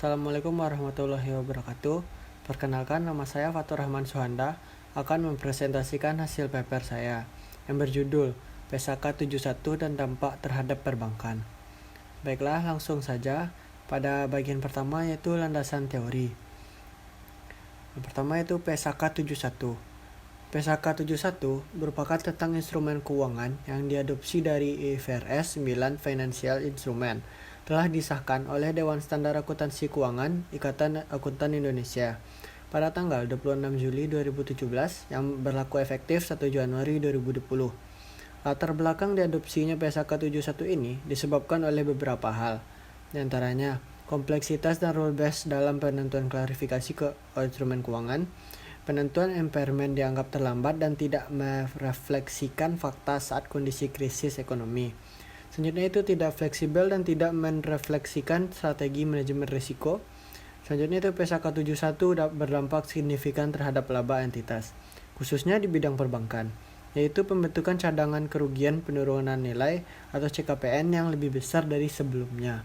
Assalamualaikum warahmatullahi wabarakatuh. Perkenalkan, nama saya Fatur Rahman Suhanda akan mempresentasikan hasil paper saya yang berjudul PSAK 71 dan dampak terhadap perbankan. Baiklah, langsung saja pada bagian pertama yaitu landasan teori. Yang pertama yaitu PSAK 71. PSAK 71 merupakan tentang instrumen keuangan yang diadopsi dari IFRS 9 Financial Instrument, telah disahkan oleh Dewan Standar Akuntansi Keuangan Ikatan Akuntan Indonesia pada tanggal 26 Juli 2017 yang berlaku efektif 1 Januari 2020. Latar belakang diadopsinya PSAK 71 ini disebabkan oleh beberapa hal, di antaranya kompleksitas dan rule base dalam penentuan klarifikasi ke instrumen keuangan, penentuan impairment dianggap terlambat dan tidak merefleksikan fakta saat kondisi krisis ekonomi. Selanjutnya itu tidak fleksibel dan tidak merefleksikan strategi manajemen risiko. Selanjutnya itu PSAK 71 berdampak signifikan terhadap laba entitas, khususnya di bidang perbankan, yaitu pembentukan cadangan kerugian penurunan nilai atau CKPN yang lebih besar dari sebelumnya.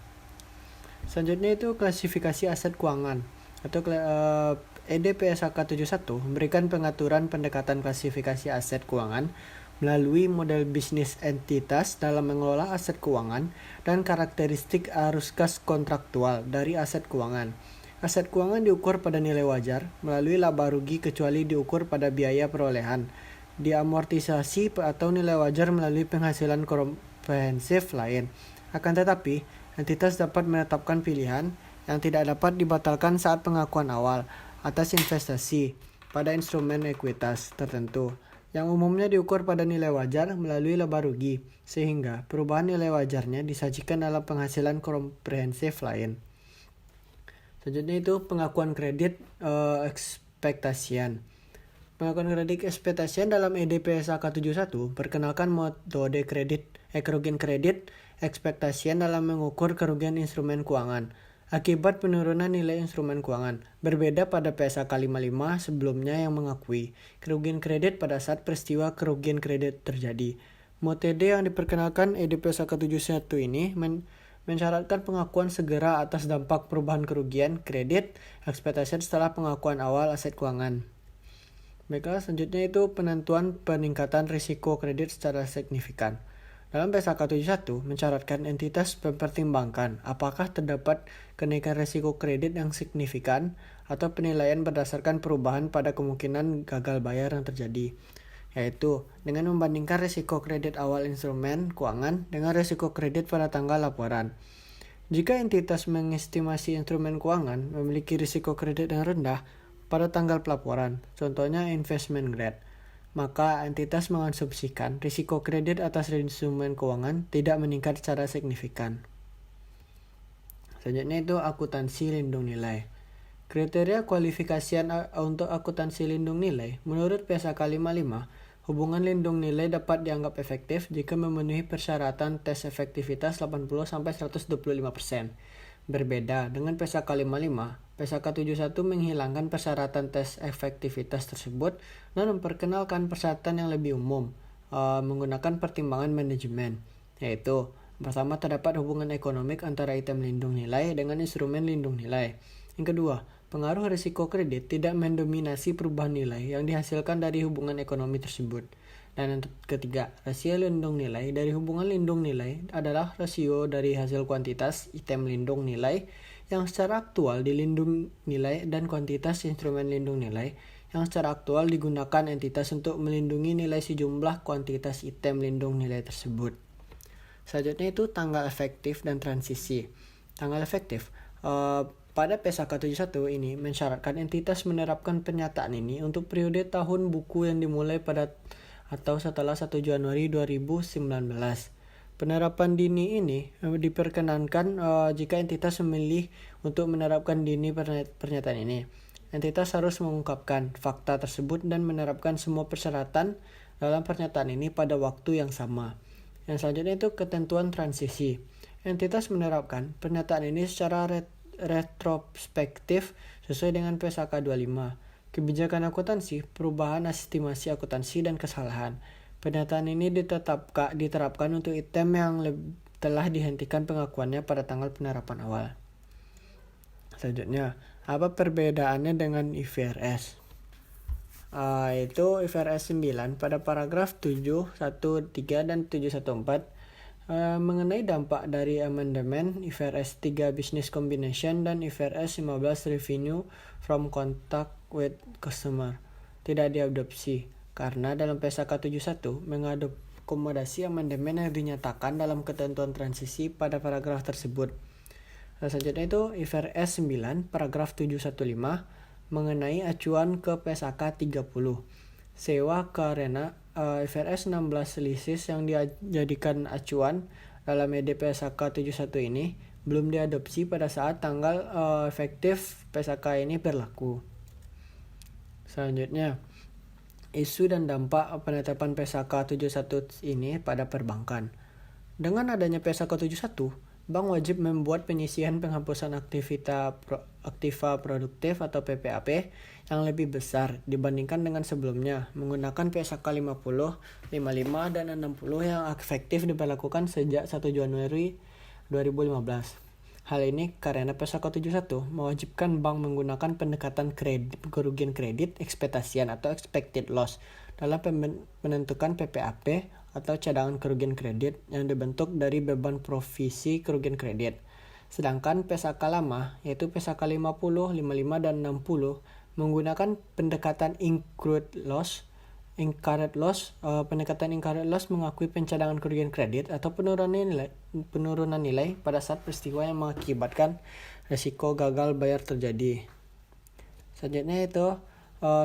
Selanjutnya itu klasifikasi aset keuangan atau EDPSAK 71 memberikan pengaturan pendekatan klasifikasi aset keuangan melalui model bisnis entitas dalam mengelola aset keuangan dan karakteristik arus kas kontraktual dari aset keuangan. Aset keuangan diukur pada nilai wajar melalui laba rugi kecuali diukur pada biaya perolehan, diamortisasi atau nilai wajar melalui penghasilan komprehensif lain. Akan tetapi, entitas dapat menetapkan pilihan yang tidak dapat dibatalkan saat pengakuan awal atas investasi pada instrumen ekuitas tertentu yang umumnya diukur pada nilai wajar melalui laba rugi, sehingga perubahan nilai wajarnya disajikan dalam penghasilan komprehensif lain. Selanjutnya itu pengakuan kredit ekspektasian. Pengakuan kredit ekspektasian dalam EDPSAK 71 perkenalkan metode kerugian kredit ekspektasian dalam mengukur kerugian instrumen keuangan akibat penurunan nilai instrumen keuangan. Berbeda pada PSAK 55 sebelumnya yang mengakui kerugian kredit pada saat peristiwa kerugian kredit terjadi. Metode yang diperkenalkan EDPSAK 71 ini mensyaratkan pengakuan segera atas dampak perubahan kerugian kredit ekspektasi setelah pengakuan awal aset keuangan. Baiklah, selanjutnya itu penentuan peningkatan risiko kredit secara signifikan. Dalam PSAK 71 mensyaratkan entitas mempertimbangkan apakah terdapat kenaikan risiko kredit yang signifikan atau penilaian berdasarkan perubahan pada kemungkinan gagal bayar yang terjadi, yaitu dengan membandingkan risiko kredit awal instrumen keuangan dengan risiko kredit pada tanggal laporan. Jika entitas mengestimasi instrumen keuangan memiliki risiko kredit yang rendah pada tanggal pelaporan, contohnya investment grade, maka entitas mengasumsikan risiko kredit atas instrumen keuangan tidak meningkat secara signifikan. Selanjutnya itu akuntansi lindung nilai. Kriteria kualifikasian untuk akuntansi lindung nilai menurut PSAK 55, hubungan lindung nilai dapat dianggap efektif jika memenuhi persyaratan tes efektivitas 80-125%. Berbeda dengan PSAK 55, PSAK 71 menghilangkan persyaratan tes efektivitas tersebut dan memperkenalkan persyaratan yang lebih umum menggunakan pertimbangan manajemen, yaitu pertama terdapat hubungan ekonomik antara item lindung nilai dengan instrumen lindung nilai. Yang kedua, pengaruh risiko kredit tidak mendominasi perubahan nilai yang dihasilkan dari hubungan ekonomi tersebut. Dan yang ketiga, rasio lindung nilai dari hubungan lindung nilai adalah rasio dari hasil kuantitas item lindung nilai yang secara aktual dilindung nilai dan kuantitas instrumen lindung nilai yang secara aktual digunakan entitas untuk melindungi nilai sejumlah kuantitas item lindung nilai tersebut. Selanjutnya itu tanggal efektif dan transisi. Tanggal efektif pada PSAK 71 ini mensyaratkan entitas menerapkan pernyataan ini untuk periode tahun buku yang dimulai pada atau setelah 1 Januari 2019. Penerapan dini ini diperkenankan jika entitas memilih untuk menerapkan dini pernyataan ini. Entitas harus mengungkapkan fakta tersebut dan menerapkan semua persyaratan dalam pernyataan ini pada waktu yang sama. Yang selanjutnya itu ketentuan transisi. Entitas menerapkan pernyataan ini secara retrospektif sesuai dengan PSAK 25. Kebijakan akuntansi, perubahan estimasi akuntansi dan kesalahan. Pernyataan ini diterapkan untuk item yang telah dihentikan pengakuannya pada tanggal penerapan awal. Selanjutnya, apa perbedaannya dengan IFRS? Itu IFRS 9 pada paragraf 713 dan 714 mengenai dampak dari amandemen IFRS 3 Business Combination dan IFRS 15 Revenue from Contact with Customer tidak diadopsi karena dalam PSAK 71 mengakomodasi amandemen yang dinyatakan dalam ketentuan transisi pada paragraf tersebut. Selanjutnya itu IFRS 9 paragraf 715 mengenai acuan ke PSAK 30. Sewa karena IFRS 16 leases yang dijadikan acuan dalam ED PSAK 71 ini belum diadopsi pada saat tanggal efektif PSAK ini berlaku. Selanjutnya, isu dan dampak penetapan PSAK 71 ini pada perbankan. Dengan adanya PSAK 71, bank wajib membuat penyisihan penghapusan aktiva produktif atau PPAP yang lebih besar dibandingkan dengan sebelumnya menggunakan PSAK 50, 55, dan 60 yang efektif diberlakukan sejak 1 Januari 2015. Hal ini karena PSAK 71 mewajibkan bank menggunakan pendekatan kerugian kredit ekspektasian atau expected loss dalam menentukan PPAP atau cadangan kerugian kredit yang dibentuk dari beban provisi kerugian kredit. Sedangkan PSAK lama, yaitu PSAK 50, 55, dan 60, menggunakan pendekatan incurred loss. Pendekatan incurred loss mengakui pencadangan kerugian kredit atau penurunan nilai pada saat peristiwa yang mengakibatkan risiko gagal bayar terjadi. Selanjutnya itu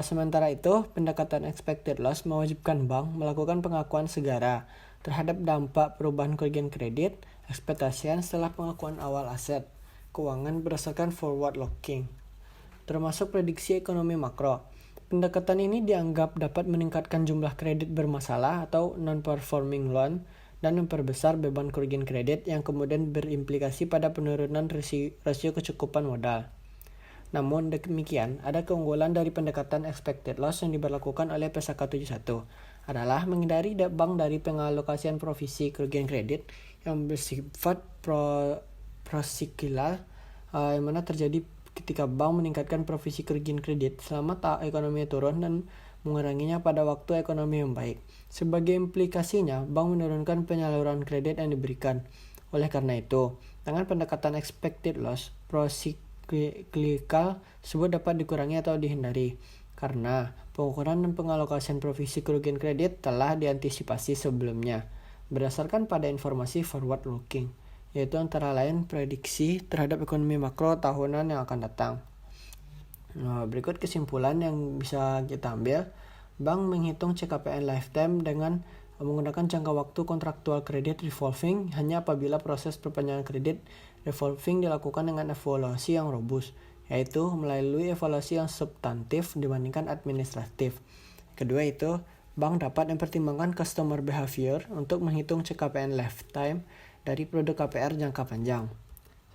sementara itu, pendekatan expected loss mewajibkan bank melakukan pengakuan segera terhadap dampak perubahan kerugian kredit ekspektasian setelah pengakuan awal aset keuangan berdasarkan forward looking, termasuk prediksi ekonomi makro. Pendekatan ini dianggap dapat meningkatkan jumlah kredit bermasalah atau non-performing loan dan memperbesar beban kerugian kredit yang kemudian berimplikasi pada penurunan rasio kecukupan modal. Namun demikian, ada keunggulan dari pendekatan expected loss yang diberlakukan oleh PSAK 71 adalah menghindari bank dari pengalokasian provisi kerugian kredit yang bersifat prosiklikal yang mana terjadi ketika bank meningkatkan provisi kerugian kredit selama ekonomi turun dan menguranginya pada waktu ekonomi membaik. Sebagai implikasinya, bank menurunkan penyaluran kredit yang diberikan. Oleh karena itu, dengan pendekatan expected loss, prosiklikal tersebut dapat dikurangi atau dihindari karena pengukuran dan pengalokasian provisi kerugian kredit telah diantisipasi sebelumnya berdasarkan pada informasi forward looking, yaitu antara lain prediksi terhadap ekonomi makro tahunan yang akan datang. Berikut kesimpulan yang bisa kita ambil. Bank menghitung CKPN lifetime dengan menggunakan jangka waktu kontraktual kredit revolving hanya apabila proses perpanjangan kredit revolving dilakukan dengan evaluasi yang robust, yaitu melalui evaluasi yang substantif dibandingkan administratif. Kedua itu, bank dapat mempertimbangkan customer behavior untuk menghitung CKPN lifetime dari produk KPR jangka panjang.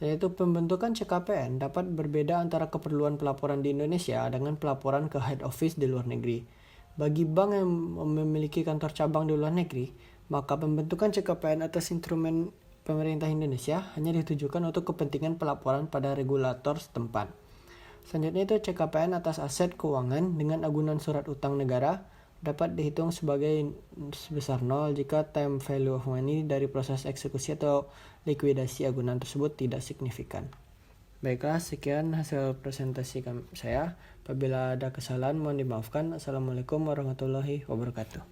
Yaitu pembentukan CKPN dapat berbeda antara keperluan pelaporan di Indonesia dengan pelaporan ke head office di luar negeri. Bagi bank yang memiliki kantor cabang di luar negeri, maka pembentukan CKPN atas instrumen pemerintah Indonesia hanya ditujukan untuk kepentingan pelaporan pada regulator setempat. Selanjutnya itu CKPN atas aset keuangan dengan agunan surat utang negara dapat dihitung sebagai sebesar 0 jika time value of money dari proses eksekusi atau likuidasi agunan tersebut tidak signifikan. Baiklah, sekian hasil presentasi saya. Apabila ada kesalahan mohon dimaafkan. Assalamualaikum warahmatullahi wabarakatuh.